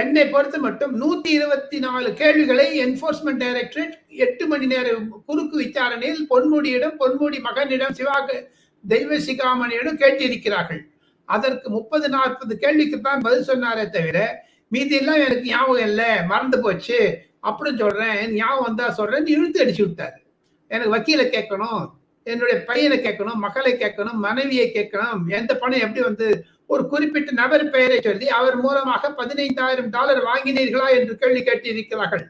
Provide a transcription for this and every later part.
என்னை பொறுத்த மட்டும் 124 கேள்விகளை என்ஃபோர்ஸ்மெண்ட் டைரக்டரேட் 8 மணி நேர குறுக்கு விசாரணையில் பொன்முடி மகனிடம் தெய்வசிகாமணியிடம் கேட்டிருக்கிறார்கள். அதற்கு 30-40 கேள்விக்கு தான் பதில் சொன்னாரே தவிர மீதி எல்லாம் எனக்கு ஞாபகம் இல்லை, மறந்து போச்சு அப்படின்னு சொல்றேன், ஞாபகம் வந்தா சொல்றேன் இழுத்து அடிச்சு விட்டாரு. எனக்கு வக்கீலை கேட்கணும், என்னுடைய பையனை கேட்கணும், மகளை கேட்கணும், மனைவியை கேட்கணும், எந்த பணம் எப்படி வந்து ஒரு குறிப்பிட்ட நபர் பெயரை சொல்லி அவர் மூலமாக $15,000 வாங்கினீர்களா என்று கேள்வி கேட்டிருக்கிறார்கள்.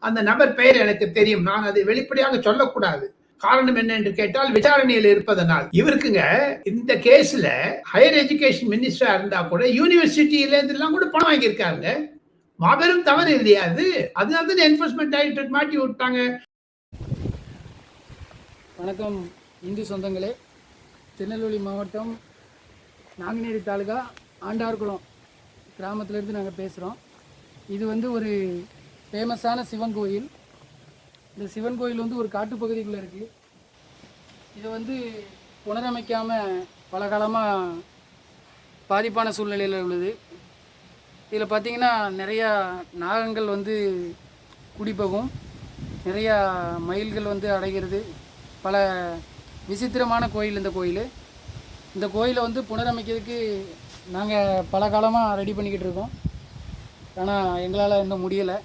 அந்த நபர் பெயர் எனக்கு தெரியும், நான் அதை வெளிப்படையாக சொல்லக்கூடாது. காரணம் என்ன என்று கேட்டால் விசாரணையில் இருப்பதனால். இவருக்குங்க இந்த கேஸ்ல ஹையர் எஜுகேஷன் மினிஸ்டரா இருந்தா கூட யூனிவர்சிட்டியில இருந்தெல்லாம் கூட பணம் வாங்கியிருக்காங்க. மாபெரும் தவறு இல்லையா அது? அதனால தான் என்ஃபோர்ஸ்மெண்ட் டைரக்டரேட் மாட்டி விட்டாங்க. வணக்கம் இந்து சொந்தங்களே. திருநெல்வேலி மாவட்டம் நாங்குநேரி தாலுகா ஆண்டார்குளம் கிராமத்திலேருந்து நாங்கள் பேசுகிறோம். இது வந்து ஒரு ஃபேமஸான சிவன் கோயில். இந்த சிவன் கோயில் வந்து ஒரு காட்டுப்பகுதிக்குள்ளே இருக்குது. இதை வந்து புனரமைக்காமல் பல காலமாக பாதிப்பான சூழ்நிலையில் உள்ளது. இதில் பார்த்திங்கன்னா நிறையா நாகங்கள் வந்து குடிப்போகும், நிறையா மயில்கள் வந்து அடைகிறது. பல விசித்திரமான கோயில் இந்த கோயிலை வந்து புனரமைக்கிறதுக்கு நாங்கள் பல காலமாக ரெடி பண்ணிக்கிட்டு இருக்கோம். ஆனால் எங்களால் இன்னும் முடியலை.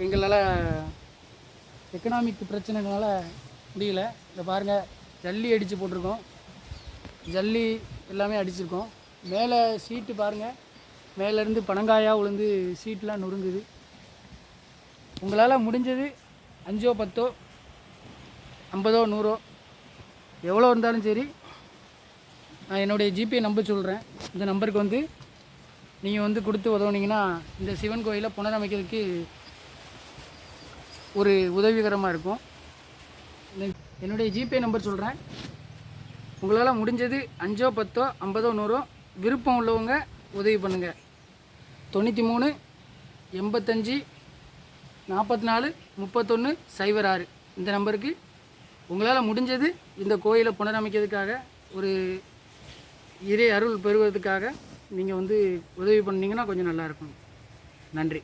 எங்களால் எக்கனாமிக் பிரச்சனைனால முடியல. இதை பாருங்கள், ஜல்லி அடித்து போட்டிருக்கோம், ஜல்லி எல்லாமே அடிச்சிருக்கோம். மேலே சீட்டு பாருங்கள், மேலேருந்து பனங்காயாக விழுந்து சீட்டெலாம் நொறுங்குது. உங்களால் முடிஞ்சது 5 10 50 100 எவ்வளோ இருந்தாலும் சரி, நான் என்னுடைய ஜிபே நம்பர் சொல்கிறேன். இந்த நம்பருக்கு வந்து நீங்கள் வந்து கொடுத்து உதவுனீங்கன்னா இந்த சிவன் கோயிலை புனரமைக்கிறதுக்கு ஒரு உதவிகரமாக இருக்கும். என்னுடைய ஜிபே நம்பர் சொல்கிறேன். உங்களால் முடிஞ்சது 5 10 50 100 விருப்பம் உள்ளவங்க உதவி பண்ணுங்கள். 93 85 44 31 06 இந்த நம்பருக்கு உங்களால் முடிஞ்சது இந்த கோயிலை புனரமைக்கிறதுக்காக, ஒரு இறை அருள் பெறுவதற்காக நீங்கள் வந்து உதவி பண்ணிங்கன்னா கொஞ்சம் நல்லாயிருக்கும். நன்றி.